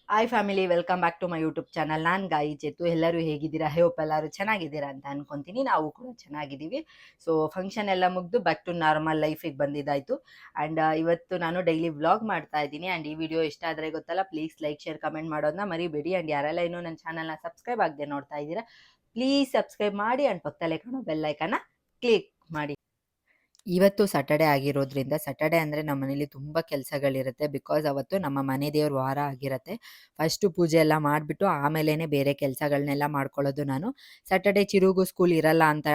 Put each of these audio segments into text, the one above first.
Hi family, welcome back to my YouTube channel. ನಾನು ಗಾಯಿ ಚೇತು. ಎಲ್ಲರೂ ಹೇಗಿದ್ದೀರಾ? ಹೋಪ್ ಎಲ್ಲರೂ ಚೆನ್ನಾಗಿದ್ದೀರಾ ಅಂತ ಅನ್ಕೊಂತೀನಿ. ನಾವು ಕೂಡ ಚೆನ್ನಾಗಿದ್ದೀವಿ. ಸೊ ಫಂಕ್ಷನ್ ಎಲ್ಲ ಮುಗಿದು ಬ್ಯಾಕ್ ಟು ನಾರ್ಮಲ್ ಲೈಫಿಗೆ ಬಂದಿದ್ದಾಯಿತು. ಆ್ಯಂಡ್ ಇವತ್ತು ನಾನು ಡೈಲಿ ವ್ಲಾಗ್ ಮಾಡ್ತಾ ಇದ್ದೀನಿ. ಆ್ಯಂಡ್ ಈ ವಿಡಿಯೋ ಇಷ್ಟ ಆದರೆ ಗೊತ್ತಲ್ಲ, ಪ್ಲೀಸ್ ಲೈಕ್ ಶೇರ್ ಕಮೆಂಟ್ ಮಾಡೋದನ್ನ ಮರಿಬೇಡಿ. ಆ್ಯಂಡ್ ಯಾರೆಲ್ಲ ಇನ್ನೂ ನನ್ನ ಚಾನಲ್ನ ಸಬ್ಸ್ಕ್ರೈಬ್ ಆಗದೆ ನೋಡ್ತಾ ಇದ್ದೀರಾ, ಪ್ಲೀಸ್ ಸಬ್ಸ್ಕ್ರೈಬ್ ಮಾಡಿ. ಆ್ಯಂಡ್ ಪಕ್ಕದಲ್ಲೇ ಕಾಣೋ ಬೆಲ್ಲೈಕನ್ನ ಕ್ಲಿಕ್ ಮಾಡಿ. ಇವತ್ತು ಸ್ಯಾಟರ್ಡೆ ಆಗಿರೋದ್ರಿಂದ, ಸ್ಯಾಟರ್ಡೆ ಅಂದರೆ ನಮ್ಮ ಮನೇಲಿ ತುಂಬ ಕೆಲಸಗಳಿರುತ್ತೆ. ಬಿಕಾಸ್ ಅವತ್ತು ನಮ್ಮ ಮನೆ ದೇವ್ರ ವಾರ ಆಗಿರುತ್ತೆ. ಫಸ್ಟು ಪೂಜೆ ಎಲ್ಲ ಮಾಡಿಬಿಟ್ಟು ಆಮೇಲೆ ಬೇರೆ ಕೆಲಸಗಳನ್ನೆಲ್ಲ ಮಾಡ್ಕೊಳ್ಳೋದು ನಾನು. ಸ್ಯಾಟರ್ಡೆ ಚಿರುಗೂ ಸ್ಕೂಲ್ ಇರಲ್ಲ ಅಂತ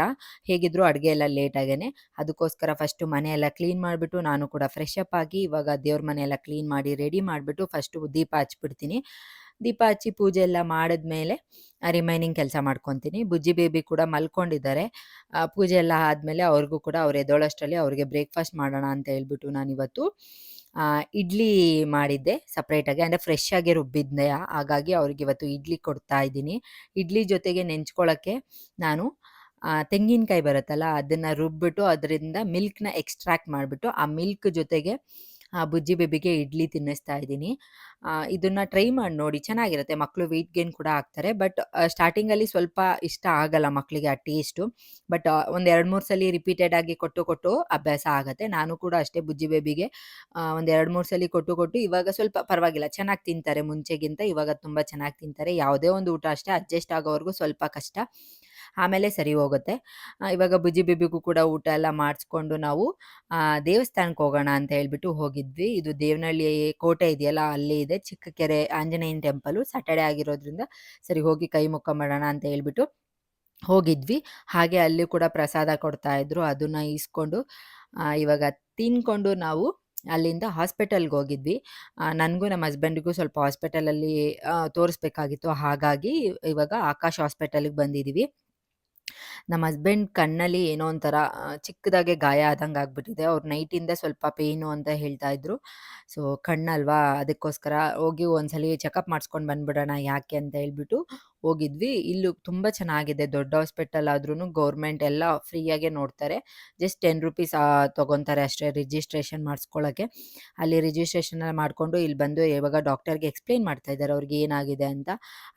ಹೇಗಿದ್ರು ಅಡುಗೆ ಎಲ್ಲ ಲೇಟಾಗೇ. ಅದಕ್ಕೋಸ್ಕರ ಫಸ್ಟು ಮನೆ ಎಲ್ಲ ಕ್ಲೀನ್ ಮಾಡಿಬಿಟ್ಟು ನಾನು ಕೂಡ ಫ್ರೆಶ್ ಅಪ್ ಆಗಿ ಇವಾಗ ದೇವ್ರ ಮನೆ ಎಲ್ಲ ಕ್ಲೀನ್ ಮಾಡಿ ರೆಡಿ ಮಾಡಿಬಿಟ್ಟು ಫಸ್ಟು ದೀಪ ಹಚ್ಬಿಡ್ತೀನಿ. ದೀಪ ಹಚ್ಚಿ ಪೂಜೆ ಎಲ್ಲ ಮಾಡಿದ್ಮೇಲೆ ರಿಮೈನಿಂಗ್ ಕೆಲಸ ಮಾಡ್ಕೊತೀನಿ. ಬುಜ್ಜಿ ಬೇಬಿ ಕೂಡ ಮಲ್ಕೊಂಡಿದ್ದಾರೆ. ಪೂಜೆ ಎಲ್ಲ ಆದಮೇಲೆ ಅವ್ರಿಗೂ ಕೂಡ ಅವ್ರು ಎದ್ದೋಳಷ್ಟರಲ್ಲಿ ಅವ್ರಿಗೆ ಬ್ರೇಕ್ಫಾಸ್ಟ್ ಮಾಡೋಣ ಅಂತ ಹೇಳ್ಬಿಟ್ಟು ನಾನಿವತ್ತು ಇಡ್ಲಿ ಮಾಡಿದ್ದೆ ಸಪ್ರೇಟಾಗಿ. ಅಂದರೆ ಫ್ರೆಶ್ ಆಗಿ ರುಬ್ಬಿದ್ದೆ, ಹಾಗಾಗಿ ಅವ್ರಿಗೆ ಇವತ್ತು ಇಡ್ಲಿ ಕೊಡ್ತಾ ಇದ್ದೀನಿ. ಇಡ್ಲಿ ಜೊತೆಗೆ ನೆಂಚ್ಕೊಳ್ಳೋಕ್ಕೆ ನಾನು ತೆಂಗಿನಕಾಯಿ ಬರುತ್ತಲ್ಲ, ಅದನ್ನು ರುಬ್ಬಿಟ್ಟು ಅದರಿಂದ ಮಿಲ್ಕ್ನ ಎಕ್ಸ್ಟ್ರಾಕ್ಟ್ ಮಾಡಿಬಿಟ್ಟು ಆ ಮಿಲ್ಕ್ ಜೊತೆಗೆ ಬುಜ್ಜಿ ಬೇಬಿಗೆ ಇಡ್ಲಿ ತಿನ್ನಿಸ್ತಾ ಇದ್ದೀನಿ. ಇದನ್ನು ಟ್ರೈ ಮಾಡಿ ನೋಡಿ, ಚೆನ್ನಾಗಿರುತ್ತೆ. ಮಕ್ಕಳು ವೆಯ್ಟ್ ಗೇನ್ ಕೂಡ ಆಗ್ತಾರೆ. ಬಟ್ ಸ್ಟಾರ್ಟಿಂಗಲ್ಲಿ ಸ್ವಲ್ಪ ಇಷ್ಟ ಆಗಲ್ಲ ಮಕ್ಕಳಿಗೆ ಆ ಟೇಸ್ಟು. ಬಟ್ ಒಂದು 2-3 ಸಲ ರಿಪೀಟೆಡ್ ಆಗಿ ಕೊಟ್ಟು ಅಭ್ಯಾಸ ಆಗುತ್ತೆ. ನಾನು ಕೂಡ ಅಷ್ಟೇ ಬುಜ್ಜಿ ಬೇಬಿಗೆ ಒಂದು 2-3 ಸಲ ಕೊಟ್ಟು ಇವಾಗ ಸ್ವಲ್ಪ ಪರವಾಗಿಲ್ಲ, ಚೆನ್ನಾಗಿ ತಿಂತಾರೆ. ಮುಂಚೆಗಿಂತ ಇವಾಗ ತುಂಬ ಚೆನ್ನಾಗಿ ತಿಂತಾರೆ. ಯಾವುದೇ ಒಂದು ಊಟ ಅಷ್ಟೇ ಅಡ್ಜಸ್ಟ್ ಆಗೋವರೆಗೂ ಸ್ವಲ್ಪ ಕಷ್ಟ, ಆಮೇಲೆ ಸರಿ ಹೋಗುತ್ತೆ. ಇವಾಗ ಬುಜ್ಜಿ ಬೇಬಿಗೂ ಕೂಡ ಊಟ ಎಲ್ಲ ಮಾಡಿಸ್ಕೊಂಡು ನಾವು ದೇವಸ್ಥಾನಕ್ಕೆ ಹೋಗೋಣ ಅಂತ ಹೇಳ್ಬಿಟ್ಟು ಹೋಗಿದ್ವಿ. ಇದು ದೇವನಹಳ್ಳಿ ಕೋಟೆ ಇದೆಯಲ್ಲ, ಅಲ್ಲೇ ಇದೆ. ಚಿಕ್ಕ ಕೆರೆ ಆಂಜನೇಯನ ಟೆಂಪಲು. ಸ್ಯಾಟರ್ಡೆ ಆಗಿರೋದ್ರಿಂದ ಸರಿ ಹೋಗಿ ಕೈ ಮುಕ್ಕೊಂಬರೋಣ ಅಂತ ಹೇಳ್ಬಿಟ್ಟು ಹೋಗಿದ್ವಿ. ಹಾಗೆ ಅಲ್ಲಿ ಕೂಡ ಪ್ರಸಾದ ಕೊಡ್ತಾಯಿದ್ರು, ಅದನ್ನು ಈಸ್ಕೊಂಡು ಇವಾಗ ತಿಂದ್ಕೊಂಡು ನಾವು ಅಲ್ಲಿಂದ ಹಾಸ್ಪಿಟಲ್ಗೆ ಹೋಗಿದ್ವಿ. ನನಗೂ ನಮ್ಮ ಹಸ್ಬೆಂಡಿಗೂ ಸ್ವಲ್ಪ ಹಾಸ್ಪಿಟಲಲ್ಲಿ ತೋರಿಸ್ಬೇಕಾಗಿತ್ತು. ಹಾಗಾಗಿ ಇವಾಗ ಆಕಾಶ್ ಹಾಸ್ಪಿಟಲ್ಗೆ ಬಂದಿದ್ದೀವಿ. ನಮ್ಮ ಹಸ್ಬೆಂಡ್ ಕಣ್ಣಲ್ಲಿ ಏನೋ ಒಂಥರ ಚಿಕ್ಕದಾಗೆ ಗಾಯ ಆದಂಗೆ ಆಗ್ಬಿಟ್ಟಿದೆ. ಅವ್ರು ನೈಟಿಂದ ಸ್ವಲ್ಪ ಪೇಯ್ನು ಅಂತ ಹೇಳ್ತಾ ಇದ್ರು. ಸೊ ಕಣ್ಣಲ್ವಾ, ಅದಕ್ಕೋಸ್ಕರ ಹೋಗಿ ಒಂದ್ಸಲಿ ಚೆಕಪ್ ಮಾಡಿಸ್ಕೊಂಡು ಬಂದ್ಬಿಡೋಣ ಯಾಕೆ ಅಂತ ಹೇಳ್ಬಿಟ್ಟು ಹೋಗಿದ್ವಿ. ಇಲ್ಲೂ ತುಂಬ ಚೆನ್ನಾಗಿದೆ. ದೊಡ್ಡ ಹಾಸ್ಪಿಟಲ್ ಆದ್ರೂ ಗೌರ್ಮೆಂಟ್ ಎಲ್ಲ ಫ್ರೀಯಾಗೆ ನೋಡ್ತಾರೆ. ಜಸ್ಟ್ 10 ರೂಪೀಸ್ ತೊಗೊತಾರೆ ಅಷ್ಟೇ ರಿಜಿಸ್ಟ್ರೇಷನ್ ಮಾಡಿಸ್ಕೊಳ್ಳೋಕ್ಕೆ. ಅಲ್ಲಿ ರಿಜಿಸ್ಟ್ರೇಷನ್ ಮಾಡಿಕೊಂಡು ಇಲ್ಲಿ ಬಂದು ಇವಾಗ ಡಾಕ್ಟರ್ಗೆ ಎಕ್ಸ್ಪ್ಲೇನ್ ಮಾಡ್ತಾ ಇದ್ದಾರೆ ಅವ್ರಿಗೆ ಏನಾಗಿದೆ ಅಂತ.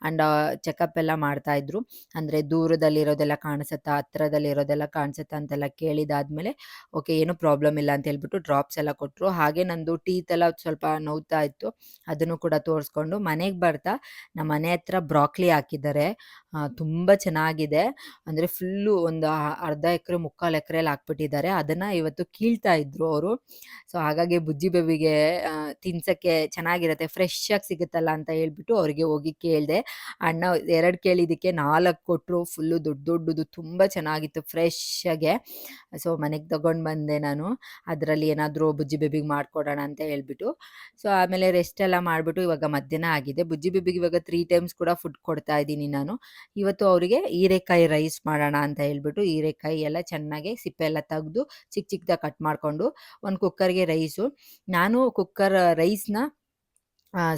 ಆ್ಯಂಡ್ ಚೆಕಪ್ ಎಲ್ಲ ಮಾಡ್ತಾಯಿದ್ರು. ಅಂದರೆ ದೂರದಲ್ಲಿರೋದೆಲ್ಲ ಕಾಣಿಸುತ್ತಾ, ಹತ್ರದಲ್ಲಿರೋದೆಲ್ಲ ಕಾಣಿಸುತ್ತಾ ಅಂತೆಲ್ಲ ಕೇಳಿದಾದ್ಮೇಲೆ ಓಕೆ, ಏನೂ ಪ್ರಾಬ್ಲಮ್ ಇಲ್ಲ ಅಂತ ಹೇಳ್ಬಿಟ್ಟು ಡ್ರಾಪ್ಸ್ ಎಲ್ಲ ಕೊಟ್ಟರು. ಹಾಗೆ ನಂದು ಟೀತ್ ಎಲ್ಲ ಸ್ವಲ್ಪ ನೋವ್ತಾ ಇತ್ತು, ಅದನ್ನು ಕೂಡ ತೋರಿಸ್ಕೊಂಡು ಮನೆಗೆ ಬರ್ತಾ ನಮ್ಮ ಮನೆ ಹತ್ರ ಬ್ರಾಕ್ಲಿ ಹಾಕಿದ್ದಾರೆ. ತುಂಬ ಚೆನ್ನಾಗಿದೆ. ಅಂದರೆ ಫುಲ್ಲು ಒಂದು ಅರ್ಧ ಎಕರೆ 3/4 ಎಕರೆಯಲ್ಲಿ ಹಾಕ್ಬಿಟ್ಟಿದ್ದಾರೆ. ಅದನ್ನು ಇವತ್ತು ಕೀಳ್ತಾ ಇದ್ರು ಅವರು. ಸೊ ಹಾಗಾಗಿ ಬುಜ್ಜಿ ಬೇಬಿಗೆ ತಿನ್ಸೋಕ್ಕೆ ಚೆನ್ನಾಗಿರುತ್ತೆ, ಫ್ರೆಶ್ ಆಗಿ ಸಿಗುತ್ತಲ್ಲ ಅಂತ ಹೇಳ್ಬಿಟ್ಟು ಅವರಿಗೆ ಹೋಗಿ ಕೇಳಿದೆ. ಅಣ್ಣ 2 ಕೇಳಿದ್ದಕ್ಕೆ 4 ಕೊಟ್ಟರು. ಫುಲ್ಲು ದೊಡ್ಡದು ತುಂಬ ಚೆನ್ನಾಗಿತ್ತು ಫ್ರೆಶ್ಶಾಗೆ. ಸೊ ಮನೆಗೆ ತೊಗೊಂಡು ಬಂದೆ ನಾನು. ಅದರಲ್ಲಿ ಏನಾದರೂ ಬುಜ್ಜಿ ಬೇಬಿಗೆ ಮಾಡಿಕೊಡೋಣ ಅಂತ ಹೇಳ್ಬಿಟ್ಟು. ಸೊ ಆಮೇಲೆ ರೆಸ್ಟ್ ಎಲ್ಲ ಮಾಡಿಬಿಟ್ಟು ಇವಾಗ ಮಧ್ಯಾಹ್ನ ಆಗಿದೆ. ಬುಜ್ಜಿ ಬೇಬಿಗೆ ಇವಾಗ 3 ಟೈಮ್ಸ್ ಕೂಡ ಫುಡ್ ಕೊಡ್ತಾ ಇದ್ದೀನಿ ನಾನು. ಇವತ್ತು ಅವರಿಗೆ ಹೀರೆಕಾಯಿ ರೈಸ್ ಮಾಡೋಣ ಅಂತ ಹೇಳ್ಬಿಟ್ಟು ಹೀರೆಕಾಯಿ ಎಲ್ಲ ಚೆನ್ನಾಗಿ ಸಿಪ್ಪೆ ಎಲ್ಲ ತೆಗೆದು ಚಿಕ್ಕದಾಗಿ ಕಟ್ ಮಾಡಿಕೊಂಡು ಒಂದು ಕುಕ್ಕರ್ಗೆ ರೈಸು. ನಾನು ಕುಕ್ಕರ್ ರೈಸ್ನ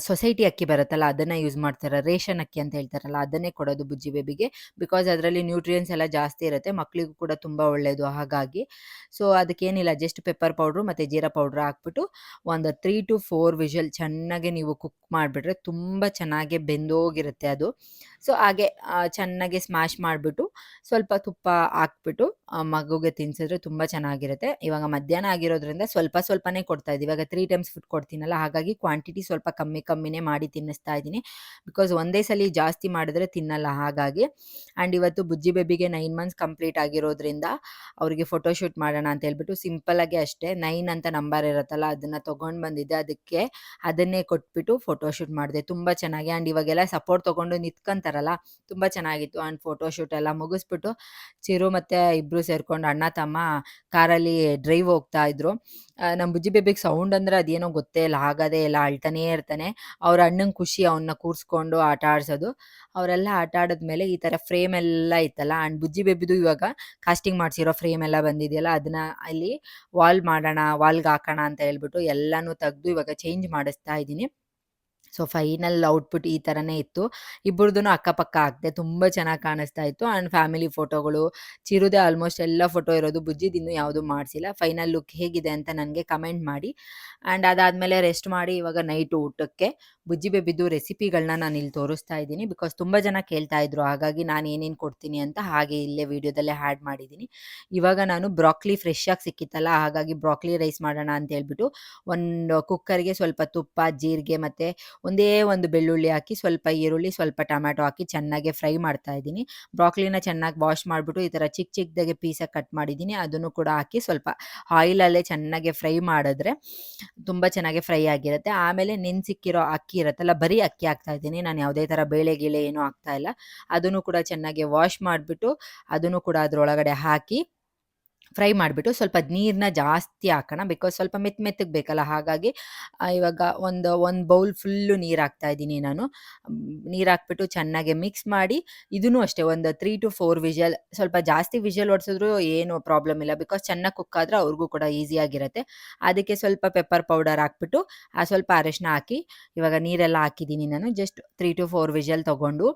ಸೊಸೈಟಿ ಅಕ್ಕಿ ಬರುತ್ತಲ್ಲ, ಅದನ್ನು ಯೂಸ್ ಮಾಡ್ತಾರೆ. ರೇಷನ್ ಅಕ್ಕಿ ಅಂತ ಹೇಳ್ತಾರಲ್ಲ, ಅದನ್ನೇ ಕೊಡೋದು ಬುಜ್ಜಿ ಬೇಬಿಗೆ. ಬಿಕಾಸ್ ಅದರಲ್ಲಿ ನ್ಯೂಟ್ರಿಯೆಂಟ್ಸ್ ಎಲ್ಲ ಜಾಸ್ತಿ ಇರುತ್ತೆ, ಮಕ್ಕಳಿಗೂ ಕೂಡ ತುಂಬ ಒಳ್ಳೆಯದು. ಹಾಗಾಗಿ ಸೊ ಅದಕ್ಕೇನಿಲ್ಲ, ಜಸ್ಟ್ ಪೆಪ್ಪರ್ ಪೌಡ್ರು ಮತ್ತು ಜೀರಾ ಪೌಡ್ರ್ ಹಾಕ್ಬಿಟ್ಟು ಒಂದು 3 to 4 ವಿಷಲ್ ಚೆನ್ನಾಗಿ ನೀವು ಕುಕ್ ಮಾಡಿಬಿಟ್ರೆ ತುಂಬ ಚೆನ್ನಾಗಿ ಬೆಂದೋಗಿರುತ್ತೆ ಅದು. ಸೊ ಹಾಗೆ ಚೆನ್ನಾಗಿ ಸ್ಮ್ಯಾಶ್ ಮಾಡಿಬಿಟ್ಟು ಸ್ವಲ್ಪ ತುಪ್ಪ ಹಾಕ್ಬಿಟ್ಟು ಮಗುಗೆ ತಿನ್ಸಿದ್ರೆ ತುಂಬ ಚೆನ್ನಾಗಿರುತ್ತೆ. ಇವಾಗ ಮಧ್ಯಾಹ್ನ ಆಗಿರೋದ್ರಿಂದ ಸ್ವಲ್ಪನೇ ಕೊಡ್ತಾಯಿದ್ದೀವಿ. ಇವಾಗ 3 ಟೈಮ್ಸ್ ಫುಡ್ ಕೊಡ್ತೀನಲ್ಲ, ಹಾಗಾಗಿ ಕ್ವಾಂಟಿಟಿ ಸ್ವಲ್ಪ ಕಮ್ಮಿನೇ ಮಾಡಿ ತಿನ್ನಿಸ್ತಾ ಇದ್ದೀನಿ. ಬಿಕಾಸ್ ಒಂದೇ ಸಲ ಜಾಸ್ತಿ ಮಾಡಿದ್ರೆ ತಿನ್ನಲ್ಲ, ಹಾಗಾಗಿ. ಆ್ಯಂಡ್ ಇವತ್ತು ಬುಜ್ಜಿ ಬೇಬಿಗೆ 9 ಮಂತ್ಸ್ ಕಂಪ್ಲೀಟ್ ಆಗಿರೋದ್ರಿಂದ ಅವರಿಗೆ ಫೋಟೋಶೂಟ್ ಮಾಡೋಣ ಅಂತ ಹೇಳ್ಬಿಟ್ಟು ಸಿಂಪಲ್ಲಾಗಿ ಅಷ್ಟೇ 9 ಅಂತ ನಂಬರ್ ಇರುತ್ತಲ್ಲ, ಅದನ್ನು ತೊಗೊಂಡು ಬಂದಿದ್ದೆ. ಅದನ್ನೇ ಕೊಟ್ಬಿಟ್ಟು ಫೋಟೋಶೂಟ್ ಮಾಡಿದೆ ತುಂಬ ಚೆನ್ನಾಗಿ. ಆ್ಯಂಡ್ ಇವಾಗೆಲ್ಲ ಸಪೋರ್ಟ್ ತೊಗೊಂಡು ನಿಂತ್ಕೊಂತಾರಲ್ಲ, ತುಂಬ ಚೆನ್ನಾಗಿತ್ತು. ಆ್ಯಂಡ್ ಫೋಟೋಶೂಟ್ ಎಲ್ಲ ಮುಗಿಸ್ಬಿಟ್ಟು ಚಿರು ಮತ್ತು ಇಬ್ಬರು ಸೇರಿಕೊಂಡು ಅಣ್ಣ ತಮ್ಮ ಕಾರಲ್ಲಿ ಡ್ರೈವ್ ಹೋಗ್ತಾ ಇದ್ರು. ನಮ್ಮ ಬುಜ್ಜಿ ಬೇಬಿಗೆ ಸೌಂಡ್ ಅಂದರೆ ಅದೇನೋ ಗೊತ್ತೇ ಇಲ್ಲ, ಆಗೋದೇ ಇಲ್ಲ, ಅಳ್ತಾನೇ ಇರ್ತಾನೆ. ಅವ್ರ ಅಣ್ಣಂಗೆ ಖುಷಿ ಅವನ್ನ ಕೂರಿಸ್ಕೊಂಡು ಆಟ ಆಡಿಸೋದು. ಅವರೆಲ್ಲ ಆಟ ಆಡಿದ್ಮೇಲೆ ಈ ಥರ ಫ್ರೇಮ್ ಎಲ್ಲ ಇತ್ತಲ್ಲ, ಆ್ಯಂಡ್ ಬುಜ್ಜಿ ಬೇಬಿದು ಇವಾಗ ಕಾಸ್ಟಿಂಗ್ ಮಾಡಿಸಿರೋ ಫ್ರೇಮ್ ಎಲ್ಲ ಬಂದಿದೆಯಲ್ಲ, ಅದನ್ನು ಅಲ್ಲಿ ವಾಲ್ಗೆ ಹಾಕೋಣ ಅಂತ ಹೇಳ್ಬಿಟ್ಟು ಎಲ್ಲನೂ ತೆಗೆದು ಇವಾಗ ಚೇಂಜ್ ಮಾಡಿಸ್ತಾ ಇದ್ದೀನಿ. ಸೊ ಫೈನಲ್ ಔಟ್‌ಪುಟ್ ಈ ಥರನೇ ಇತ್ತು. ಇಬ್ಬರದೂನು ಅಕ್ಕಪಕ್ಕ ಹಾಕ್ದೆ. ತುಂಬ ಚೆನ್ನಾಗಿ ಕಾಣಿಸ್ತಾ ಇತ್ತು. ಆ್ಯಂಡ್ ಫ್ಯಾಮಿಲಿ ಫೋಟೋಗಳು, ಚಿರುದೇ ಆಲ್ಮೋಸ್ಟ್ ಎಲ್ಲ ಫೋಟೋ ಇರೋದು. ಬುಜ್ಜಿದು ಇನ್ನೂ ಯಾವುದೂ ಮಾಡಿಸಿಲ್ಲ. ಫೈನಲ್ ಲುಕ್ ಹೇಗಿದೆ ಅಂತ ನನಗೆ ಕಮೆಂಟ್ ಮಾಡಿ. ಆ್ಯಂಡ್ ಅದಾದಮೇಲೆ ರೆಸ್ಟ್ ಮಾಡಿ ಇವಾಗ ನೈಟ್ ಊಟಕ್ಕೆ ಬುಜ್ಜಿ ಬೇಬಿದು ರೆಸಿಪಿಗಳನ್ನ ನಾನು ಇಲ್ಲಿ ತೋರಿಸ್ತಾ ಇದ್ದೀನಿ. ಬಿಕಾಸ್ ತುಂಬ ಜನ ಕೇಳ್ತಾ ಇದ್ರು. ಹಾಗಾಗಿ ನಾನು ಏನೇನು ಕೊಡ್ತೀನಿ ಅಂತ ಹಾಗೆ ಇಲ್ಲೇ ವಿಡಿಯೋದಲ್ಲೇ ಆ್ಯಡ್ ಮಾಡಿದ್ದೀನಿ. ಇವಾಗ ನಾನು ಬ್ರಾಕ್ಲಿ ಫ್ರೆಶ್ ಆಗಿ ಸಿಕ್ಕಿತ್ತಲ್ಲ, ಹಾಗಾಗಿ ಬ್ರಾಕ್ಲಿ ರೈಸ್ ಮಾಡೋಣ ಅಂತ ಹೇಳ್ಬಿಟ್ಟು ಒಂದು ಕುಕ್ಕರ್‌ಗೆ ಸ್ವಲ್ಪ ತುಪ್ಪ, ಜೀರಿಗೆ ಮತ್ತು ಒಂದೇ ಒಂದು ಬೆಳ್ಳುಳ್ಳಿ ಹಾಕಿ, ಸ್ವಲ್ಪ ಈರುಳ್ಳಿ, ಸ್ವಲ್ಪ ಟೊಮ್ಯಾಟೊ ಹಾಕಿ ಚೆನ್ನಾಗಿ ಫ್ರೈ ಮಾಡ್ತಾ ಇದ್ದೀನಿ. ಬ್ರಾಕ್ಲಿನ ಚೆನ್ನಾಗಿ ವಾಶ್ ಮಾಡಿಬಿಟ್ಟು ಈ ಥರ ಚಿಕ್ಕ ಚಿಕ್ಕದಾಗಿ ಪೀಸಾಗಿ ಕಟ್ ಮಾಡಿದ್ದೀನಿ. ಅದನ್ನು ಕೂಡ ಹಾಕಿ ಸ್ವಲ್ಪ ಆಯಿಲಲ್ಲೇ ಚೆನ್ನಾಗಿ ಫ್ರೈ ಮಾಡಿದ್ರೆ ತುಂಬ ಚೆನ್ನಾಗಿ ಫ್ರೈ ಆಗಿರುತ್ತೆ. ಆಮೇಲೆ ನೆನೆಸಿಕ್ಕಿರೋ ಅಕ್ಕಿ ಇರುತ್ತಲ್ಲ, ಬರೀ ಅಕ್ಕಿ ಹಾಕ್ತಾ ಇದ್ದೀನಿ. ನಾನು ಯಾವುದೇ ಥರ ಬೇಳೆ ಗೀಳೆ ಏನೂ ಹಾಕ್ತಾ ಇಲ್ಲ. ಅದನ್ನು ಕೂಡ ಚೆನ್ನಾಗಿ ವಾಶ್ ಮಾಡಿಬಿಟ್ಟು ಅದನ್ನು ಕೂಡ ಅದರೊಳಗಡೆ ಹಾಕಿ ಫ್ರೈ ಮಾಡಿಬಿಟ್ಟು ಸ್ವಲ್ಪ ನೀರನ್ನ ಜಾಸ್ತಿ ಹಾಕೋಣ. ಬಿಕಾಸ್ ಸ್ವಲ್ಪ ಮೆತ್ತಗೆ ಬೇಕಲ್ಲ, ಹಾಗಾಗಿ ಇವಾಗ ಒಂದು ಬೌಲ್ ಫುಲ್ಲು ನೀರು ಹಾಕ್ತಾ ಇದ್ದೀನಿ ನಾನು. ನೀರು ಹಾಕ್ಬಿಟ್ಟು ಚೆನ್ನಾಗಿ ಮಿಕ್ಸ್ ಮಾಡಿ, ಇದೂ ಅಷ್ಟೇ ಒಂದು 3-4 ವಿಷಲ್, ಸ್ವಲ್ಪ ಜಾಸ್ತಿ ವಿಷಲ್ ಹೊಡ್ಸಿದ್ರು ಏನು ಪ್ರಾಬ್ಲಮ್ ಇಲ್ಲ. ಬಿಕಾಸ್ ಚೆನ್ನಾಗಿ ಕುಕ್ ಆದರೆ ಅವ್ರಿಗೂ ಕೂಡ ಈಸಿಯಾಗಿರುತ್ತೆ. ಅದಕ್ಕೆ ಸ್ವಲ್ಪ ಪೆಪ್ಪರ್ ಪೌಡರ್ ಹಾಕ್ಬಿಟ್ಟು ಸ್ವಲ್ಪ ಅರಶಿನ ಹಾಕಿ ಇವಾಗ ನೀರೆಲ್ಲ ಹಾಕಿದ್ದೀನಿ ನಾನು. ಜಸ್ಟ್ 3-4 ವಿಷಲ್ ತೊಗೊಂಡು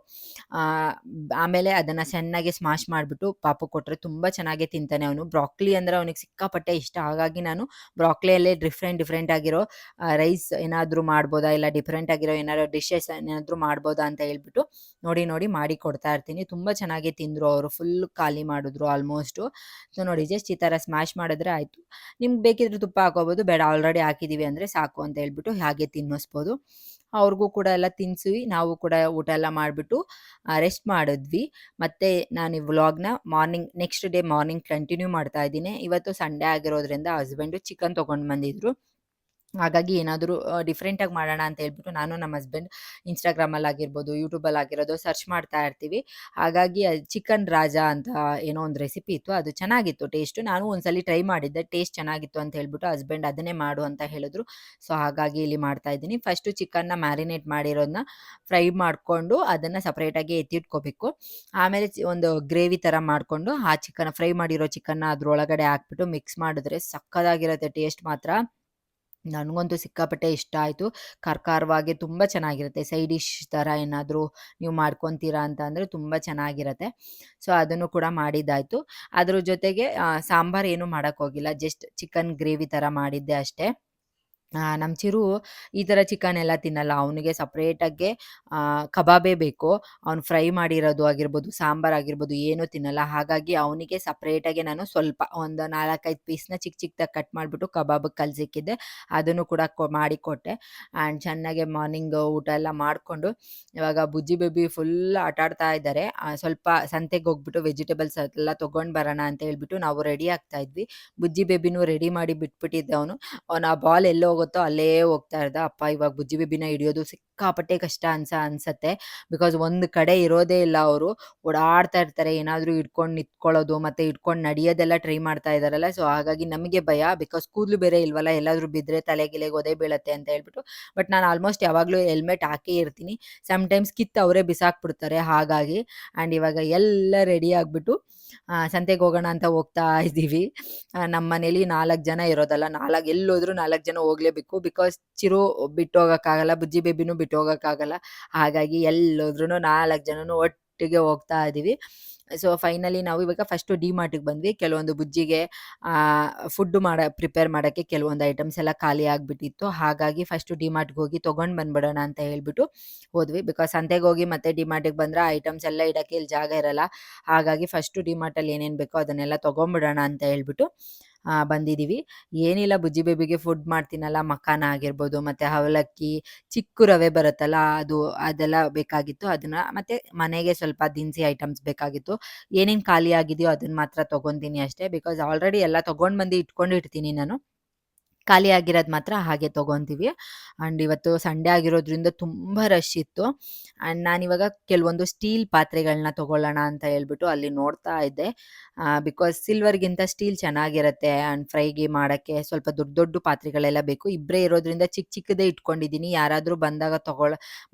ಆಮೇಲೆ ಅದನ್ನು ಚೆನ್ನಾಗಿ ಸ್ಮಾಶ್ ಮಾಡಿಬಿಟ್ಟು ಪಾಪು ಕೊಟ್ಟರೆ ತುಂಬ ಚೆನ್ನಾಗಿ ತಿಂತಾನೆ ಅವನು. ಬ್ರಾಕ್ಲಿ ಅಂದರೆ ಅವನಿಗೆ ಸಿಕ್ಕಾಪಟ್ಟೆ ಇಷ್ಟ. ಹಾಗಾಗಿ ನಾನು ಬ್ರಾಕ್ಲಿಯಲ್ಲೇ ಡಿಫ್ರೆಂಟ್ ಆಗಿರೋ ರೈಸ್ ಏನಾದರೂ ಮಾಡ್ಬೋದಾ, ಇಲ್ಲ ಡಿಫ್ರೆಂಟ್ ಆಗಿರೋ ಏನಾದ್ರು ಡಿಶಸ್ ಏನಾದರೂ ಮಾಡ್ಬೋದಾ ಅಂತ ಹೇಳ್ಬಿಟ್ಟು ನೋಡಿ ಮಾಡಿ ಕೊಡ್ತಾ ಇರ್ತೀನಿ. ತುಂಬ ಚೆನ್ನಾಗಿ ತಿಂದರು ಅವರು. ಫುಲ್ ಖಾಲಿ ಮಾಡಿದ್ರು ಆಲ್ಮೋಸ್ಟು. ಸೊ ನೋಡಿ, ಜಸ್ಟ್ ಈ ಥರ ಸ್ಮ್ಯಾಶ್ ಮಾಡಿದ್ರೆ ಆಯಿತು. ನಿಮ್ಗೆ ಬೇಕಿದ್ರೆ ತುಪ್ಪ ಹಾಕೋಬೋದು, ಬೇಡ ಆಲ್ರೆಡಿ ಹಾಕಿದ್ದೀವಿ ಅಂದರೆ ಸಾಕು ಅಂತ ಹೇಳ್ಬಿಟ್ಟು ಹಾಗೆ ತಿನ್ನಿಸ್ಬೋದು. ಅವ್ರಿಗೂ ಕೂಡ ಎಲ್ಲ ತಿನ್ನಿಸಿ ನಾವು ಕೂಡ ಊಟ ಎಲ್ಲ ಮಾಡಿಬಿಟ್ಟು ರೆಸ್ಟ್ ಮಾಡಿದ್ವಿ. ಮತ್ತು ನಾನು ಈ ವ್ಲಾಗ್ನ ನೆಕ್ಸ್ಟ್ ಡೇ ಮಾರ್ನಿಂಗ್ ಕಂಟಿನ್ಯೂ ಮಾಡ್ತಾ ಇದ್ದೀನಿ. ಇವತ್ತು ಸಂಡೇ ಆಗಿರೋದ್ರಿಂದ ಹಸ್ಬೆಂಡು ಚಿಕನ್ ತೊಗೊಂಡು ಬಂದಿದ್ರು. ಹಾಗಾಗಿ ಏನಾದರೂ ಡಿಫ್ರೆಂಟಾಗಿ ಮಾಡೋಣ ಅಂತ ಹೇಳ್ಬಿಟ್ಟು ನಾನು ನಮ್ಮ ಹಸ್ಬೆಂಡ್ ಇನ್ಸ್ಟಾಗ್ರಾಮಲ್ಲಾಗಿರ್ಬೋದು, ಯೂಟ್ಯೂಬಲ್ಲಾಗಿರೋದು ಸರ್ಚ್ ಮಾಡ್ತಾ ಇರ್ತೀವಿ. ಹಾಗಾಗಿ ಚಿಕನ್ ರಾಜಾ ಅಂತ ಏನೋ ಒಂದು ರೆಸಿಪಿ ಇತ್ತು. ಅದು ಚೆನ್ನಾಗಿತ್ತು ಟೇಸ್ಟು. ನಾನು ಒಂದ್ಸಲಿ ಟ್ರೈ ಮಾಡಿದ್ದೆ, ಟೇಸ್ಟ್ ಚೆನ್ನಾಗಿತ್ತು ಅಂತ ಹೇಳ್ಬಿಟ್ಟು ಹಸ್ಬೆಂಡ್ ಅದನ್ನೇ ಮಾಡು ಅಂತ ಹೇಳಿದ್ರು. ಸೊ ಹಾಗಾಗಿ ಇಲ್ಲಿ ಮಾಡ್ತಾ ಇದ್ದೀನಿ. ಫಸ್ಟು ಚಿಕನ್ನ ಮ್ಯಾರಿನೇಟ್ ಮಾಡಿರೋದನ್ನ ಫ್ರೈ ಮಾಡಿಕೊಂಡು ಅದನ್ನು ಸಪ್ರೇಟಾಗಿ ಎತ್ತಿಟ್ಕೋಬೇಕು. ಆಮೇಲೆ ಒಂದು ಗ್ರೇವಿ ಥರ ಮಾಡಿಕೊಂಡು ಆ ಫ್ರೈ ಮಾಡಿರೋ ಚಿಕನ್ನ ಅದರೊಳಗಡೆ ಹಾಕ್ಬಿಟ್ಟು ಮಿಕ್ಸ್ ಮಾಡಿದ್ರೆ ಸಕ್ಕತ್ತಾಗಿರುತ್ತೆ ಟೇಸ್ಟ್ ಮಾತ್ರ. ನನಗಂತೂ ಸಿಕ್ಕಾಪಟ್ಟೆ ಇಷ್ಟ ಆಯಿತು. ಖಾರವಾಗಿ ತುಂಬ ಚೆನ್ನಾಗಿರುತ್ತೆ. ಸೈಡ್ ಡಿಶ್ ಥರ ಏನಾದರೂ ನೀವು ಮಾಡ್ಕೊತೀರಾ ಅಂತ ಅಂದರೆ ತುಂಬ ಚೆನ್ನಾಗಿರುತ್ತೆ. ಸೊ ಅದನ್ನು ಕೂಡ ಮಾಡಿದ್ದಾಯಿತು. ಅದ್ರ ಜೊತೆಗೆ ಸಾಂಬಾರು ಏನೂ ಮಾಡೋಕ್ಕೋಗಿಲ್ಲ. ಜಸ್ಟ್ ಚಿಕನ್ ಗ್ರೇವಿ ಥರ ಮಾಡಿದ್ದೆ ಅಷ್ಟೇ. ನಮ್ಮ ಚಿರು ಈ ಥರ ಚಿಕನ್ ಎಲ್ಲ ತಿನ್ನಲ್ಲ. ಅವನಿಗೆ ಸಪ್ರೇಟಾಗೆ ಕಬಾಬೇ ಬೇಕು. ಅವ್ನು ಫ್ರೈ ಮಾಡಿರೋದು ಆಗಿರ್ಬೋದು, ಸಾಂಬಾರಾಗಿರ್ಬೋದು ಏನೂ ತಿನ್ನಲ್ಲ. ಹಾಗಾಗಿ ಅವನಿಗೆ ಸಪ್ರೇಟಾಗಿ ನಾನು ಸ್ವಲ್ಪ ಒಂದು 4-5 ಪೀಸ್‌ನ ಚಿಕ್ಕದಾಗಿ ಕಟ್ ಮಾಡಿಬಿಟ್ಟು ಕಬಾಬಿಗೆ ಕಲಸಿಕ್ಕಿದ್ದೆ. ಅದನ್ನು ಕೂಡ ಮಾಡಿಕೊಟ್ಟೆ. ಆ್ಯಂಡ್ ಚೆನ್ನಾಗೆ ಮಾರ್ನಿಂಗ್ ಊಟ ಎಲ್ಲ ಮಾಡಿಕೊಂಡು ಇವಾಗ ಬುಜ್ಜಿ ಬೇಬಿ ಫುಲ್ ಆಟಾಡ್ತಾ ಇದ್ದಾರೆ. ಸ್ವಲ್ಪ ಸಂತೆಗೆ ಹೋಗ್ಬಿಟ್ಟು ವೆಜಿಟೇಬಲ್ಸ್ ಎಲ್ಲ ತೊಗೊಂಡು ಬರೋಣ ಅಂತ ಹೇಳ್ಬಿಟ್ಟು ನಾವು ರೆಡಿ ಆಗ್ತಾ ಇದ್ವಿ. ಬುಜ್ಜಿ ಬೇಬಿನೂ ರೆಡಿ ಮಾಡಿ ಬಿಟ್ಬಿಟ್ಟಿದ್ದೆ ಅವನು. ಆ ಬಾಲ್ ಎಲ್ಲಿ ಹೋಗುತ್ತೋ ಅಲ್ಲೇ ಹೋಗ್ತಾ ಇದ್ದ. ಅಪ್ಪ ಇವಾಗ ಬುಜ್ಜಿ ಬೇಬಿನ ಹಿಡಿಯೋದು ಸಿಕ್ಕಾಪಟ್ಟೆ ಕಷ್ಟ ಅನ್ಸತ್ತೆ. ಬಿಕಾಸ್ ಒಂದು ಕಡೆ ಇರೋದೇ ಇಲ್ಲ ಅವರು. ಓಡಾಡ್ತಾ ಇರ್ತಾರೆ. ಏನಾದರೂ ಹಿಡ್ಕೊಂಡು ನಿಂತ್ಕೊಳ್ಳೋದು ಮತ್ತು ಹಿಡ್ಕೊಂಡು ನಡೆಯೋದೆಲ್ಲ ಟ್ರೈ ಮಾಡ್ತಾ ಇದ್ದಾರಲ್ಲ. ಸೊ ಹಾಗಾಗಿ ನಮಗೆ ಭಯ. ಬಿಕಾಸ್ ಕೂದಲು ಬೇರೆ ಇಲ್ವಲ್ಲ, ಎಲ್ಲಾದರೂ ಬಿದ್ದರೆ ತಲೆಗಿಲೆಗೆ ಒದೆ ಬೀಳತ್ತೆ ಅಂತ ಹೇಳ್ಬಿಟ್ಟು. ಬಟ್ ನಾನು ಆಲ್ಮೋಸ್ಟ್ ಯಾವಾಗಲೂ ಹೆಲ್ಮೆಟ್ ಹಾಕೇ ಇರ್ತೀನಿ. ಸಮ್‌ಟೈಮ್ಸ್ ಕಿತ್ತು ಅವರೇ ಬಿಸಾಕ್ಬಿಡ್ತಾರೆ ಹಾಗಾಗಿ. ಆ್ಯಂಡ್ ಇವಾಗ ಎಲ್ಲ ರೆಡಿ ಆಗಿಬಿಟ್ಟು ಸಂತೆಗೆ ಹೋಗೋಣ ಅಂತ ಹೋಗ್ತಾ ಇದ್ದೀವಿ. ನಮ್ಮ ಮನೇಲಿ 4 ಜನ ಇರೋದಲ್ಲ, ಎಲ್ಲೋದ್ರೂ 4 ಜನ ಹೋಗಲೇಬೇಕು. ಬಿಕಾಸ್ ಚಿರು ಬಿಟ್ಟು ಹೋಗೋಕ್ಕಾಗಲ್ಲ, ಬುಜ್ಜಿ ಬೇಬಿನೂ ಬಿಟ್ಟು ಹೋಗೋಕ್ಕಾಗಲ್ಲ. ಹಾಗಾಗಿ ಎಲ್ಲೋದ್ರೂ 4 ಜನನೂ ಒಟ್ಟಿಗೆ ಹೋಗ್ತಾ ಇದ್ದೀವಿ. ಸೊ ಫೈನಲಿ ನಾವು ಇವಾಗ ಫಸ್ಟು ಡಿಮಾರ್ಟಿಗೆ ಬಂದ್ವಿ. ಕೆಲವೊಂದು ಬುಜ್ಜಿಗೆ ಫುಡ್ ಪ್ರಿಪೇರ್ ಮಾಡೋಕ್ಕೆ ಕೆಲವೊಂದು ಐಟಮ್ಸ್ ಎಲ್ಲ ಖಾಲಿ ಆಗಿಬಿಟ್ಟಿತ್ತು. ಹಾಗಾಗಿ ಫಸ್ಟು ಡಿಮಾರ್ಟ್ಗೆ ಹೋಗಿ ತೊಗೊಂಡು ಬಂದ್ಬಿಡೋಣ ಅಂತ ಹೇಳ್ಬಿಟ್ಟು ಹೋದ್ವಿ. ಬಿಕಾಸ್ ಸಂತೆಗೆ ಹೋಗಿ ಮತ್ತೆ ಡಿಮಾರ್ಟಿಗೆ ಬಂದರೆ ಐಟಮ್ಸ್ ಎಲ್ಲ ಇಡೋಕ್ಕೆ ಇಲ್ಲಿ ಜಾಗ ಇರಲ್ಲ. ಹಾಗಾಗಿ ಫಸ್ಟು ಡಿಮಾರ್ಟಲ್ಲಿ ಏನೇನು ಬೇಕೋ ಅದನ್ನೆಲ್ಲ ತೊಗೊಂಬಿಡೋಣ ಅಂತ ಹೇಳ್ಬಿಟ್ಟು ಬಂದಿದ್ದೀವಿ. ಏನಿಲ್ಲ, ಬುಜ್ಜಿ ಬೇಬಿಗೆ ಫುಡ್ ಮಾಡ್ತೀನಲ್ಲ, ಮಖಾನ ಆಗಿರ್ಬೋದು ಮತ್ತು ಅವಲಕ್ಕಿ, ಚಿಕ್ಕ ರವೆ ಬರುತ್ತಲ್ಲ ಅದೆಲ್ಲ ಬೇಕಾಗಿತ್ತು. ಅದನ್ನು ಮತ್ತು ಮನೆಗೆ ಸ್ವಲ್ಪ ದಿನಸಿ ಐಟಮ್ಸ್ ಬೇಕಾಗಿತ್ತು. ಏನೇನು ಖಾಲಿ ಆಗಿದೆಯೋ ಅದನ್ನು ಮಾತ್ರ ತೊಗೊತೀನಿ ಅಷ್ಟೇ. ಬಿಕಾಸ್ ಆಲ್ರೆಡಿ ಎಲ್ಲ ತೊಗೊಂಡು ಬಂದು ಇಟ್ಕೊಂಡಿರ್ತೀನಿ ನಾನು. ಖಾಲಿ ಆಗಿರೋದು ಮಾತ್ರ ಹಾಗೆ ತೊಗೊತೀವಿ. ಆ್ಯಂಡ್ ಇವತ್ತು ಸಂಡೇ ಆಗಿರೋದ್ರಿಂದ ತುಂಬ ರಶ್ ಇತ್ತು. ಆ್ಯಂಡ್ ನಾನಿವಾಗ ಕೆಲವೊಂದು ಸ್ಟೀಲ್ ಪಾತ್ರೆಗಳನ್ನ ತೊಗೊಳ್ಳೋಣ ಅಂತ ಹೇಳ್ಬಿಟ್ಟು ಅಲ್ಲಿ ನೋಡ್ತಾ ಇದ್ದೆ. ಬಿಕಾಸ್ ಸಿಲ್ವರ್ಗಿಂತ ಸ್ಟೀಲ್ ಚೆನ್ನಾಗಿರುತ್ತೆ. ಆ್ಯಂಡ್ ಫ್ರೈಗೆ ಮಾಡೋಕ್ಕೆ ಸ್ವಲ್ಪ ದೊಡ್ಡ ಪಾತ್ರೆಗಳೆಲ್ಲ ಬೇಕು. ಇಬ್ಬರೇ ಇರೋದ್ರಿಂದ ಚಿಕ್ಕದೇ ಇಟ್ಕೊಂಡಿದ್ದೀನಿ. ಯಾರಾದರೂ ಬಂದಾಗ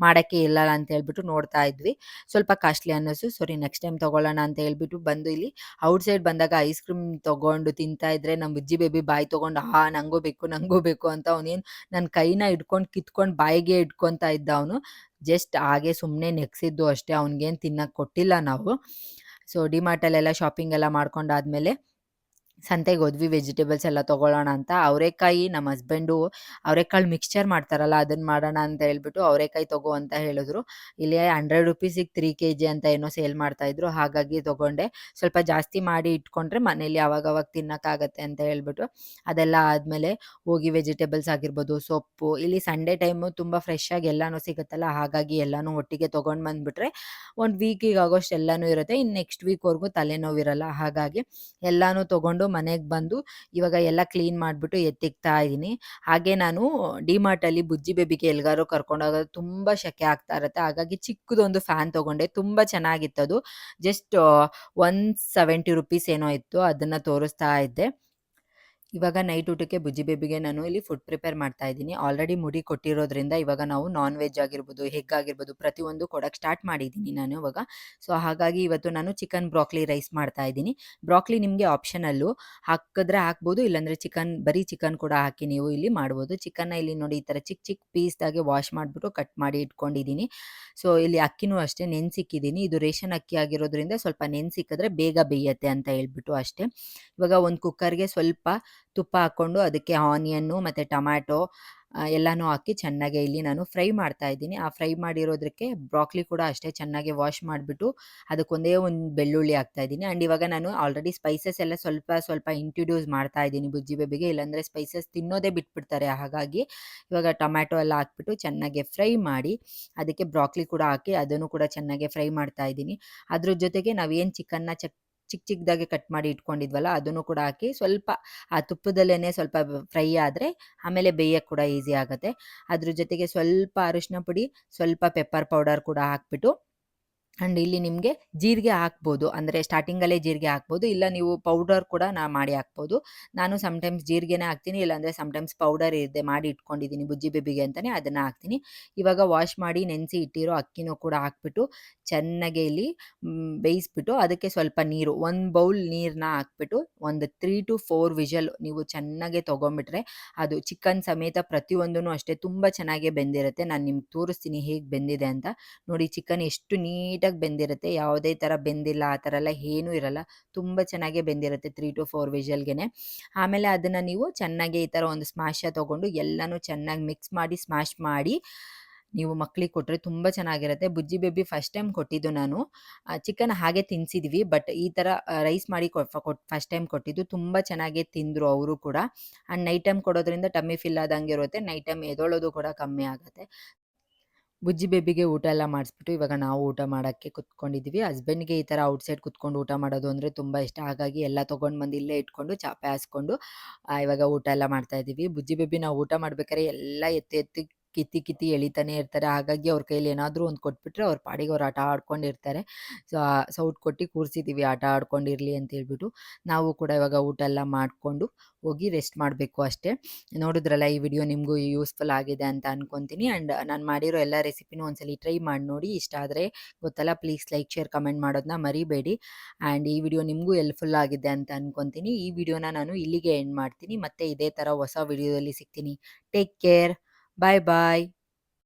ಮಾಡೋಕ್ಕೆ ಇಲ್ಲ ಅಂತ ಹೇಳ್ಬಿಟ್ಟು ನೋಡ್ತಾ ಇದ್ವಿ. ಸ್ವಲ್ಪ ಕಾಸ್ಟ್ಲಿ ಅನ್ನಿಸ್ತು. ಸರಿ, ನೆಕ್ಸ್ಟ್ ಟೈಮ್ ತೊಗೊಳ್ಳೋಣ ಅಂತ ಹೇಳ್ಬಿಟ್ಟು ಬಂದು ಇಲ್ಲಿ ಔಟ್ಸೈಡ್ ಬಂದಾಗ ಐಸ್ ಕ್ರೀಮ್ ತೊಗೊಂಡು ತಿಂತಾ ಇದ್ರೆ ನಮ್ಮ ಬುಜ್ಜಿ ಬೇಬಿ ಬಾಯಿ ತೊಗೊಂಡು ನನಗೂ ಬೇಕು ನಂಗೂ ಬೇಕು ಅಂತ ಅವನೇನು ನನ್ನ ಕೈನ ಹಿಡ್ಕೊಂಡು ಕಿತ್ಕೊಂಡು ಬಾಯಿಗೆ ಇಟ್ಕೊತಾ ಇದ್ದ ಅವನು. ಜಸ್ಟ್ ಹಾಗೆ ಸುಮ್ಮನೆ ನೆಗ್ಸಿದ್ದು ಅಷ್ಟೇ, ಅವ್ನಿಗೇನು ತಿನ್ನಕ್ಕೆ ಕೊಟ್ಟಿಲ್ಲ ನಾವು. ಸೊ ಡಿಮಾರ್ಟಲ್ಲೆಲ್ಲ ಶಾಪಿಂಗ್ ಎಲ್ಲ ಮಾಡ್ಕೊಂಡಾದ್ಮೇಲೆ ಸಂತೆಗೆ ಹೋದ್ವಿ ವೆಜಿಟೇಬಲ್ಸ್ ಎಲ್ಲ ತೊಗೊಳ್ಳೋಣ ಅಂತ. ಅವರೇಕಾಯಿ ನಮ್ಮ ಹಸ್ಬೆಂಡು ಅವರೇಕಾಳು ಮಿಕ್ಸ್ಚರ್ ಮಾಡ್ತಾರಲ್ಲ ಅದನ್ನು ಮಾಡೋಣ ಅಂತ ಹೇಳ್ಬಿಟ್ಟು ಅವರೇಕಾಯಿ ತಗೋ ಅಂತ ಹೇಳಿದ್ರು. ಇಲ್ಲಿ 100 ರುಪೀಸಿಗೆ 3 ಕೆಜಿ ಅಂತ ಏನೋ ಸೇಲ್ ಮಾಡ್ತಾಯಿದ್ರು, ಹಾಗಾಗಿ ತೊಗೊಂಡೆ. ಸ್ವಲ್ಪ ಜಾಸ್ತಿ ಮಾಡಿ ಇಟ್ಕೊಂಡ್ರೆ ಮನೇಲಿ ಅವಾಗವಾಗ ತಿನ್ನೋಕ್ಕಾಗತ್ತೆ ಅಂತ ಹೇಳ್ಬಿಟ್ಟು ಅದೆಲ್ಲ ಆದಮೇಲೆ ಹೋಗಿ ವೆಜಿಟೇಬಲ್ಸ್ ಆಗಿರ್ಬೋದು, ಸೊಪ್ಪು, ಇಲ್ಲಿ ಸಂಡೇ ಟೈಮು ತುಂಬ ಫ್ರೆಶ್ಶಾಗಿ ಎಲ್ಲನೂ ಸಿಗುತ್ತಲ್ಲ, ಹಾಗಾಗಿ ಎಲ್ಲನೂ ಒಟ್ಟಿಗೆ ತೊಗೊಂಡು ಬಂದುಬಿಟ್ರೆ ಒಂದು ವೀಕಿಗೆ ಆಗೋಷ್ಟು ಎಲ್ಲನೂ ಇರುತ್ತೆ. ಇನ್ನು ನೆಕ್ಸ್ಟ್ ವೀಕ್ವರೆಗೂ ತಲೆನೋವಿರಲ್ಲ. ಹಾಗಾಗಿ ಎಲ್ಲನೂ ತೊಗೊಂಡು ಮನೆಗೆ ಬಂದು ಇವಾಗ ಎಲ್ಲ ಕ್ಲೀನ್ ಮಾಡಿಬಿಟ್ಟು ಎತ್ತಿಕ್ತಾ ಇದ್ದೀನಿ. ಹಾಗೆ ನಾನು ಡಿಮಾರ್ಟಲ್ಲಿ ಬುಜ್ಜಿ ಬೇಬಿಗೆ ಎಲ್ಗಾರು ಕರ್ಕೊಂಡೋಗೋದು ತುಂಬ ಶೆಕೆ ಆಗ್ತಾ ಇರುತ್ತೆ, ಹಾಗಾಗಿ ಚಿಕ್ಕದೊಂದು ಫ್ಯಾನ್ ತೊಗೊಂಡೆ. ತುಂಬ ಚೆನ್ನಾಗಿತ್ತದು. ಜಸ್ಟ್ 170 ರುಪೀಸ್ ಏನೋ ಇತ್ತು, ಅದನ್ನು ತೋರಿಸ್ತಾ ಇದ್ದೆ. ಇವಾಗ ನೈಟ್ ಊಟಕ್ಕೆ ಬುಜ್ಜಿ ಬೇಬಿಗೆ ನಾನು ಇಲ್ಲಿ ಫುಡ್ ಪ್ರಿಪೇರ್ ಮಾಡ್ತಾ ಇದ್ದೀನಿ. ಆಲ್ರೆಡಿ ಮುಡಿ ಕೊಟ್ಟಿರೋದ್ರಿಂದ ಇವಾಗ ನಾವು ನಾನ್ ವೆಜ್ ಆಗಿರ್ಬೋದು, ಎಗ್ ಆಗಿರ್ಬೋದು ಪ್ರತಿಯೊಂದು ಕೊಡೋಕ್ಕೆ ಸ್ಟಾರ್ಟ್ ಮಾಡಿದ್ದೀನಿ ನಾನು ಇವಾಗ. ಸೊ ಹಾಗಾಗಿ ಇವತ್ತು ನಾನು ಚಿಕನ್ ಬ್ರಾಕ್ಲಿ ರೈಸ್ ಮಾಡ್ತಾ ಇದ್ದೀನಿ. ಬ್ರಾಕ್ಲಿ ನಿಮಗೆ ಆಪ್ಷನಲ್ಲು, ಹಾಕಿದ್ರೆ ಹಾಕ್ಬೋದು, ಇಲ್ಲಾಂದರೆ ಬರೀ ಚಿಕನ್ ಕೂಡ ಹಾಕಿ ನೀವು ಇಲ್ಲಿ ಮಾಡ್ಬೋದು. ಚಿಕನ್ನ ಇಲ್ಲಿ ನೋಡಿ ಈ ಥರ ಚಿಕ್ಕ ಚಿಕ್ಕ ಪೀಸ್ದಾಗೆ ವಾಶ್ ಮಾಡಿಬಿಟ್ಟು ಕಟ್ ಮಾಡಿ ಇಟ್ಕೊಂಡಿದ್ದೀನಿ. ಸೊ ಇಲ್ಲಿ ಅಕ್ಕಿನೂ ಅಷ್ಟೇ ನೆನೆಸಿಕ್ಕಿದ್ದೀನಿ. ಇದು ರೇಷನ್ ಅಕ್ಕಿ ಆಗಿರೋದ್ರಿಂದ ಸ್ವಲ್ಪ ನೆನೆಸಿಕ್ಕಿದ್ರೆ ಬೇಗ ಬೇಯುತ್ತೆ ಅಂತ ಹೇಳ್ಬಿಟ್ಟು ಅಷ್ಟೇ. ಇವಾಗ ಒಂದು ಕುಕ್ಕರ್ಗೆ ಸ್ವಲ್ಪ ತುಪ್ಪ ಹಾಕ್ಕೊಂಡು ಅದಕ್ಕೆ ಆನಿಯನ್ನು ಮತ್ತು ಟೊಮ್ಯಾಟೊ ಎಲ್ಲನೂ ಹಾಕಿ ಚೆನ್ನಾಗೆ ಇಲ್ಲಿ ನಾನು ಫ್ರೈ ಮಾಡ್ತಾ ಇದ್ದೀನಿ. ಆ ಫ್ರೈ ಮಾಡಿರೋದಕ್ಕೆ ಬ್ರಾಕ್ಲಿ ಕೂಡ ಅಷ್ಟೇ ಚೆನ್ನಾಗಿ ವಾಶ್ ಮಾಡಿಬಿಟ್ಟು ಅದಕ್ಕೊಂದೇ ಒಂದು ಬೆಳ್ಳುಳ್ಳಿ ಹಾಕ್ತಾ ಇದ್ದೀನಿ. ಆ್ಯಂಡ್ ಇವಾಗ ನಾನು ಆಲ್ರೆಡಿ ಸ್ಪೈಸಸ್ ಎಲ್ಲ ಸ್ವಲ್ಪ ಸ್ವಲ್ಪ ಇಂಟ್ರೊಡ್ಯೂಸ್ ಮಾಡ್ತಾ ಇದ್ದೀನಿ ಬುಜ್ಜಿ ಬೇಬಿಗೆ, ಇಲ್ಲಾಂದರೆ ಸ್ಪೈಸಸ್ ತಿನ್ನೋದೇ ಬಿಟ್ಬಿಡ್ತಾರೆ. ಹಾಗಾಗಿ ಇವಾಗ ಟೊಮ್ಯಾಟೊ ಎಲ್ಲ ಹಾಕ್ಬಿಟ್ಟು ಚೆನ್ನಾಗೆ ಫ್ರೈ ಮಾಡಿ ಅದಕ್ಕೆ ಬ್ರಾಕ್ಲಿ ಕೂಡ ಹಾಕಿ ಅದನ್ನು ಕೂಡ ಚೆನ್ನಾಗೆ ಫ್ರೈ ಮಾಡ್ತಾ ಇದ್ದೀನಿ. ಅದ್ರ ಜೊತೆಗೆ ನಾವೇನು ಚಿಕನ್ನ ಚಿಕ್ಕ ಚಿಕ್ಕದಾಗಿ ಕಟ್ ಮಾಡಿ ಇಟ್ಕೊಂಡಿದ್ವಲ್ಲ ಅದನ್ನು ಕೂಡ ಹಾಕಿ ಸ್ವಲ್ಪ ಆ ತುಪ್ಪದಲ್ಲೇ ಸ್ವಲ್ಪ ಫ್ರೈ ಆದರೆ ಆಮೇಲೆ ಬೇಯಕ್ಕೆ ಕೂಡ ಈಸಿ ಆಗುತ್ತೆ. ಅದ್ರ ಜೊತೆಗೆ ಸ್ವಲ್ಪ ಅರಿಶಿನ ಪುಡಿ, ಸ್ವಲ್ಪ ಪೆಪ್ಪರ್ ಪೌಡರ್ ಕೂಡ ಹಾಕ್ಬಿಟ್ಟು, ಆ್ಯಂಡ್ ಇಲ್ಲಿ ನಿಮಗೆ ಜೀರಿಗೆ ಹಾಕ್ಬೋದು, ಅಂದರೆ ಸ್ಟಾರ್ಟಿಂಗಲ್ಲೇ ಜೀರಿಗೆ ಹಾಕ್ಬೋದು, ಇಲ್ಲ ನೀವು ಪೌಡರ್ ಕೂಡ ಮಾಡಿ ಹಾಕ್ಬೋದು. ನಾನು ಸಮ್ಟೈಮ್ಸ್ ಜೀರಿಗೆನೇ ಹಾಕ್ತೀನಿ, ಇಲ್ಲಾಂದರೆ ಸಮ್ಟೈಮ್ಸ್ ಪೌಡರ್ ಇದೆ ಮಾಡಿ ಇಟ್ಕೊಂಡಿದ್ದೀನಿ ಬುಜ್ಜಿ ಬೇಬಿಗೆ ಅಂತಲೇ ಅದನ್ನು ಹಾಕ್ತೀನಿ. ಇವಾಗ ವಾಶ್ ಮಾಡಿ ನೆನೆಸಿ ಇಟ್ಟಿರೋ ಅಕ್ಕಿನೂ ಕೂಡ ಹಾಕ್ಬಿಟ್ಟು ಚೆನ್ನಾಗೆ ಇಲ್ಲಿ ಬೇಯಿಸ್ಬಿಟ್ಟು ಅದಕ್ಕೆ ಸ್ವಲ್ಪ ನೀರು, 1 ಬೌಲ್ ನೀರನ್ನ ಹಾಕ್ಬಿಟ್ಟು ಒಂದು 3 to 4 ವಿಷಲ್ ನೀವು ಚೆನ್ನಾಗೆ ತೊಗೊಂಬಿಟ್ರೆ ಅದು ಚಿಕನ್ ಸಮೇತ ಪ್ರತಿಯೊಂದೂ ಅಷ್ಟೇ ತುಂಬ ಚೆನ್ನಾಗೇ ಬೆಂದಿರುತ್ತೆ. ನಾನು ನಿಮ್ಗೆ ತೋರಿಸ್ತೀನಿ ಹೇಗೆ ಬೆಂದಿದೆ ಅಂತ. ನೋಡಿ ಚಿಕನ್ ಎಷ್ಟು ನೀಟಾಗಿ ಬೆಂದಿರುತ್ತೆ, ಯಾವುದೇ ಥರ ಬೆಂದಿಲ್ಲ ಆ ಥರ ಎಲ್ಲ ಏನೂ ಇರಲ್ಲ, ತುಂಬ ಚೆನ್ನಾಗೇ ಬೆಂದಿರುತ್ತೆ 3 to 4 ವಿಷಲ್ಗೆ. ಆಮೇಲೆ ಅದನ್ನು ನೀವು ಚೆನ್ನಾಗಿ ಈ ಥರ ಒಂದು ಸ್ಮ್ಯಾಶ ತೊಗೊಂಡು ಎಲ್ಲನೂ ಚೆನ್ನಾಗಿ ಮಿಕ್ಸ್ ಮಾಡಿ ಸ್ಮ್ಯಾಶ್ ಮಾಡಿ ನೀವು ಮಕ್ಕಳಿಗೆ ಕೊಟ್ಟರೆ ತುಂಬ ಚೆನ್ನಾಗಿರುತ್ತೆ. ಬುಜ್ಜಿ ಬೇಬಿ ಫಸ್ಟ್ ಟೈಮ್ ಕೊಟ್ಟಿದ್ದು ನಾನು ಚಿಕನ್ ಹಾಗೆ ತಿನ್ನಿಸಿದ್ವಿ, ಬಟ್ ಈ ಥರ ರೈಸ್ ಮಾಡಿ ಫಸ್ಟ್ ಟೈಮ್ ಕೊಟ್ಟಿದ್ದು ತುಂಬ ಚೆನ್ನಾಗೇ ತಿಂದರು ಅವರು ಕೂಡ. ಆ್ಯಂಡ್ ನೈಟ್ ಟೈಮ್ ಕೊಡೋದ್ರಿಂದ ಟಮ್ಮಿ ಫಿಲ್ ಆದಂಗೆ ಇರುತ್ತೆ, ನೈಟ್ ಟೈಮ್ ಎದೊಳೋದು ಕೂಡ ಕಮ್ಮಿ ಆಗುತ್ತೆ. ಬುಜ್ಜಿ ಬೇಬಿಗೆ ಊಟ ಎಲ್ಲ ಮಾಡಿಸ್ಬಿಟ್ಟು ಇವಾಗ ನಾವು ಊಟ ಮಾಡೋಕ್ಕೆ ಕುತ್ಕೊಂಡಿದ್ದೀವಿ. ಹಸ್ಬೆಂಡ್ಗೆ ಈ ಥರ ಔಟ್ಸೈಡ್ ಕುತ್ಕೊಂಡು ಊಟ ಮಾಡೋದು ಅಂದರೆ ತುಂಬ ಇಷ್ಟ, ಹಾಗಾಗಿ ಎಲ್ಲ ತೊಗೊಂಡು ಬಂದು ಇಲ್ಲೇ ಇಟ್ಕೊಂಡು ಚಾಪೆ ಹಾಸ್ಕೊಂಡು ಇವಾಗ ಊಟ ಎಲ್ಲ ಮಾಡ್ತಾಯಿದ್ದೀವಿ. ಬುಜ್ಜಿ ಬೇಬಿ ನಾವು ಊಟ ಮಾಡ್ಬೇಕಾದ್ರೆ ಎಲ್ಲ ಎತ್ತಿ ಎತ್ತಿ ಕಿತ್ತಿ ಕಿತ್ತಿ ಎಳಿತಾನೆ ಇರ್ತಾರೆ, ಹಾಗಾಗಿ ಅವ್ರ ಕೈಯಲ್ಲಿ ಏನಾದರೂ ಒಂದು ಕೊಟ್ಬಿಟ್ರೆ ಅವ್ರ ಪಾಡಿಗೆ ಅವ್ರು ಆಟ ಆಡ್ಕೊಂಡಿರ್ತಾರೆ. ಸೊ ಸೌಟ್ ಕೊಟ್ಟು ಕೂರಿಸಿದ್ದೀವಿ ಆಟ ಆಡ್ಕೊಂಡಿರಲಿ ಅಂತ ಹೇಳ್ಬಿಟ್ಟು. ನಾವು ಕೂಡ ಇವಾಗ ಊಟ ಎಲ್ಲ ಮಾಡಿಕೊಂಡು ಹೋಗಿ ರೆಸ್ಟ್ ಮಾಡಬೇಕು ಅಷ್ಟೇ. ನೋಡಿದ್ರಲ್ಲ, ಈ ವಿಡಿಯೋ ನಿಮಗೂ ಯೂಸ್ಫುಲ್ ಆಗಿದೆ ಅಂತ ಅನ್ಕೊತೀನಿ. ಆ್ಯಂಡ್ ನಾನು ಮಾಡಿರೋ ಎಲ್ಲ ರೆಸಿಪಿನೂ ಒಂದ್ಸಲಿ ಟ್ರೈ ಮಾಡಿ ನೋಡಿ. ಇಷ್ಟ ಆದರೆ ಗೊತ್ತಲ್ಲ, ಪ್ಲೀಸ್ ಲೈಕ್, ಶೇರ್, ಕಮೆಂಟ್ ಮಾಡೋದನ್ನ ಮರಿಬೇಡಿ. ಆ್ಯಂಡ್ ಈ ವಿಡಿಯೋ ನಿಮಗೂ ಹೆಲ್ಪ್ಫುಲ್ ಆಗಿದೆ ಅಂತ ಅನ್ಕೊತೀನಿ. ಈ ವಿಡಿಯೋನ ನಾನು ಇಲ್ಲಿಗೆ ಎಂಡ್ ಮಾಡ್ತೀನಿ. ಮತ್ತೆ ಇದೇ ಥರ ಹೊಸ ವಿಡಿಯೋದಲ್ಲಿ ಸಿಗ್ತೀನಿ. Take care. ಬಾಯ್ ಬಾಯ್.